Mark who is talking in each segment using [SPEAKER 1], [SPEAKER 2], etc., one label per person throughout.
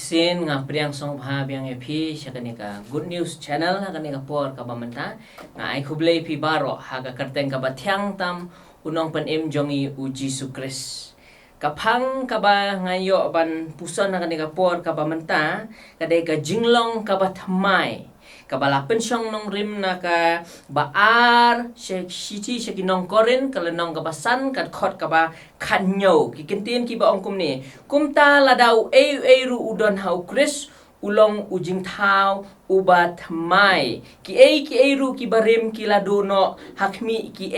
[SPEAKER 1] sin nga priang song pha biang epi shakanika good news channel hakanika por ka bamanta nga ai khublei pi baro haga karteng ka bathyang tam unong pan im jongi u Jesus Christ kapang kaba ngayo ban puson hakanika por ka bamanta kadai ka jinglong ka batmai kabala pensyong nong rim na ka baar shiti shakinong korin kalanong kabasan kat khot kaba kanyo kikintin ki ba ongkum ni kumta ladau ru udon hau kris ulong ujing thau ubat mai ki ru ki barim ki ladono hakmi ki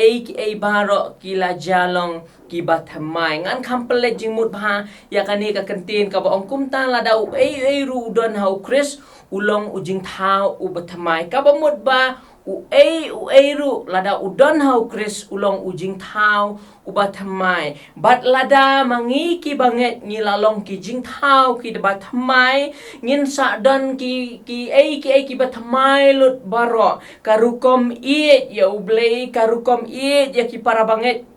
[SPEAKER 1] baro ki la jalong ki batmai ngan kampele jingmut bha yakani ka kentin ka ba ongkum ta ladau ru udon hau kris ulong ujing thau ubatmai kabamut ba ru lada udon hau kris ulong ujing thau ubatmai bat lada mangi ki banget ngilalong ki jing thau ki debatmai ngin sa don ki batmai lut baro karukom ya ublei karukom ya ki para banget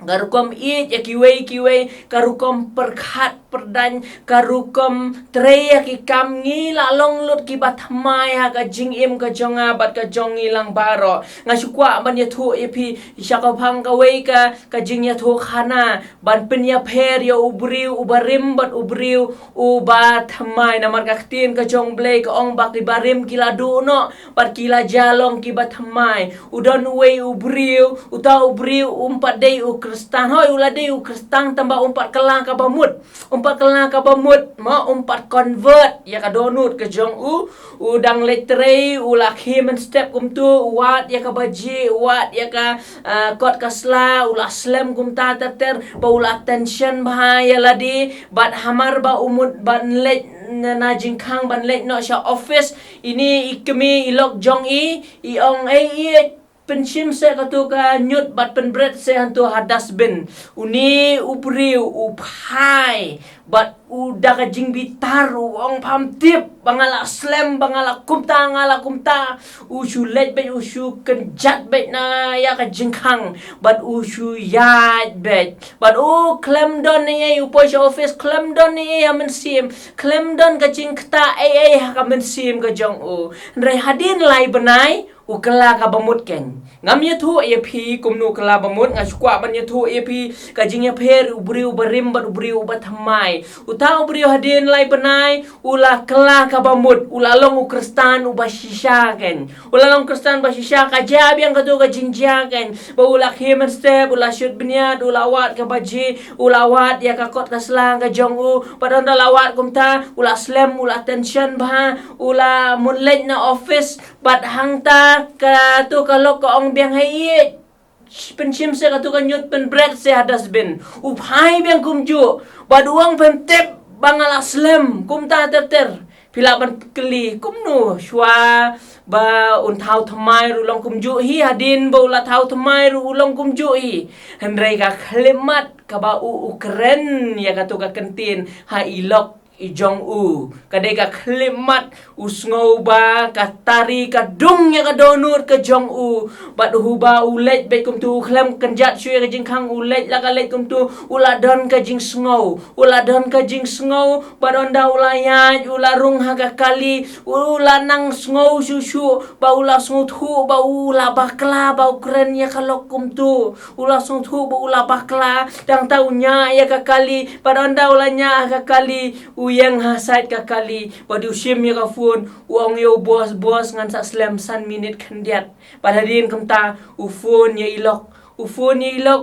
[SPEAKER 1] karukom ya kiwei karukom perkhat perdan karukom treya ki kam ngi lalong lut ki batmai ha ka jing im ka jonga bat ka jongi lang baro ngasukwa ban ya thu epi syaka phang ka wei ka jing ya thu khana ban pen ya pher ya ubriu ubarim bat ubriu ubatmai namar ka tin ka jong blei ka ong bak di barim ki ladu no bat ki la jalong ki batmai udon wei ubriu uta ubriu umpat dei kristan hoi ulade kristan tambah umpat kelang ka bamut umpat kelang ka bamut ma umpat convert ya ka donut ke jong udang letre ula human step kum tu wat ya ka baji wat ya ka kot kasla ula slam kum ta ter ba ula tension bahaya ladi bat hamar ba umut ban let na jingkang ban let no sha office ini ikmi ilok jong ong pensim se katu ka nyut bat penbret se hantu hadas ben uni ubriu upai bat udah ka jing bitar ong pam tip bangala slam bangala kumta ushu let bet ushu kenjat bet na ya ka jingkang bat ushu yat bet bat klemdon ni uposh office klemdon ni ya mensim klemdon ka jing kta ka mensim ka jong re hadin lai benai ukela ka bamut ken ngam ya thu epi kumnu kala bamut ngasukwa ban ya thu epi ka jing ya pher ubriu barim bat ubriu batmai uta ubriu hadin lai benai ula kela ka bamut ula long kristan ubashisha ken ula long kristan bashisha ka jab yang ka tu ka jingja ken ba ula human step ula shoot bniat ula wat ka baji ula wat ya ka kot ka slang ka jong padan lawat kumta ula slam ula tension ba ula munlet na office bat hangta ka tu kalok ka ong biang hai pensim se ka tu ka nyut pen bread se hadas ben upai biang kumju baduang pen tep bangala slam kumta ter pila ban keli kumnu shwa ba untau thamai ru long kumju hi hadin ba ula thau thamai ru ulong kumju hi hendrai ka khlemat ka ba ukren ya ka tu ka kentin ha ilok ijong kadai ka klimat usngau ba ka tari ka dung ya ka donut ka jong bat huba ulet bet kum tu klem kenjat syue ka jing khang ulet la ka let kum tu uladon ka jing sngo uladon ka jing sngo badonda ulayat ularung ha ka kali ulanang sngo susu ba ula sngo thu ba ula bakla ba ukren ya ka lokum tu ula sngo thu ba ula bakla dang taunya ya ka kali badonda ulanya ka kali yang hasad ka kali padu sim ya ka phone uang yo bos ngan sa slam san minute kandiat padadin kamta phone ya ilok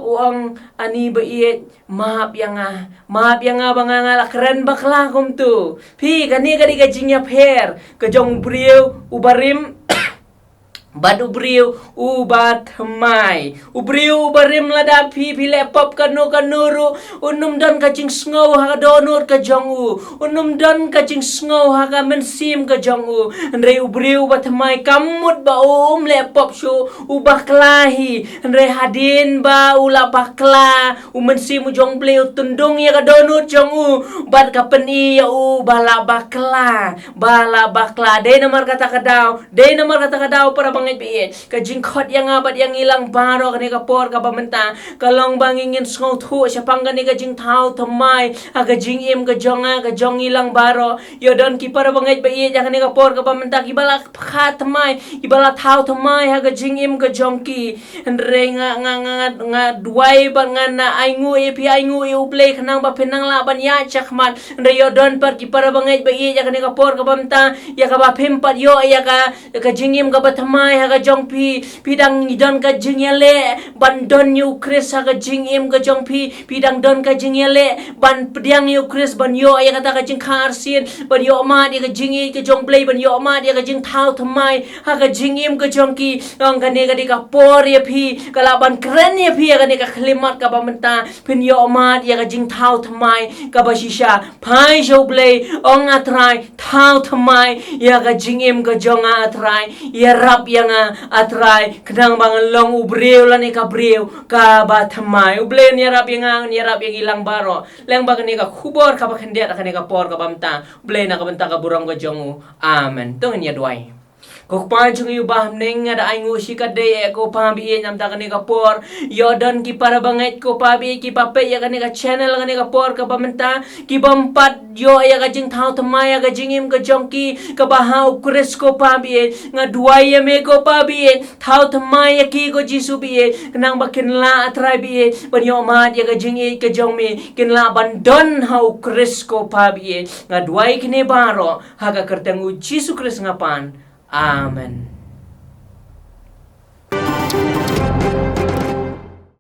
[SPEAKER 1] uang ani ba iet maap yang banganga keren bakla kum tu pi kani kadi ka jingya pher ka jong briu ubarim bad ubriu ubatmai ubriu barim lada pi laptop kanuru unum don ka jing sngo ha donur ka jongu unum don ka jing sngo ha ka mensim ka jongu ndre ubriu batmai kamut ba laptop shu ubaklahi ndre hadin ba ula bakla mensim jong bleu tundung ya ka donur jongu bat ka peni ya bala bakla de nomor kata kadau para bang banget biye ka jingkot yang abat yang ilang baro kani ka por ka pamenta kalong bangingin skong thu siya panggani ka jing tau tamay aga jing im ka jonga ka jong ilang baro yo don ki para banget biye ja kani ka por ka pamenta ki bala khat tamay ki bala tau tamay aga jing im ka jongki andre nga duai ban nga na aingu e pi aingu e uplay kanang ba pinang laban ya chakman andre yo don par ki para banget biye ja kani ka por ka pamenta ya ka ba pempat yo ya ka jingim ka batamay ha ka jong pidang idon ka jingyale ban don yu kris ha ka jingim ka jong pidang don ka jingyale ban pediang yu kris ban yo ya kata ka jing karsin ban yo ma dia ka jingi ka jong play ban yo ma dia ka jing thau thamai ha ka jingim ka jong ki ang ka ne ka di ka por ya kala ban kren ya ya ka ne ka khlimat ka pamenta pin yo ma dia ka jing thau thamai ka ba shisha pai jo play ong atrai thau thamai ya ka jingim ka jonga atrai ya rap yang atrai kedang bangan long ubreu lan ka breu ka batamai uble ni rap yang ilang baro leng bagan ni ka khubor ka bakhendia ka ni ka por ka bamta uble na ka banta ka burang ka jongu amen tong ni adwai kok panjung yu bah neng ada aingu shika de ko pambi nyam ta kani ka por yodan ki para banget ko pabi ki pape ya kani ka channel kani ka por ka pamenta ki bampat yo ya ka jing thau thamaya ka jingim ka jongki ka bahau kres ko pabi nga duai ya me ko pabi thau thamaya ki ko jisu bi nang bakin la atrai bi ban yo ma ya ka jingi ka jongmi kin la bandon hau kres ko pabi nga duai kini baro ha ka kertengu jisu kres ngapan Amen.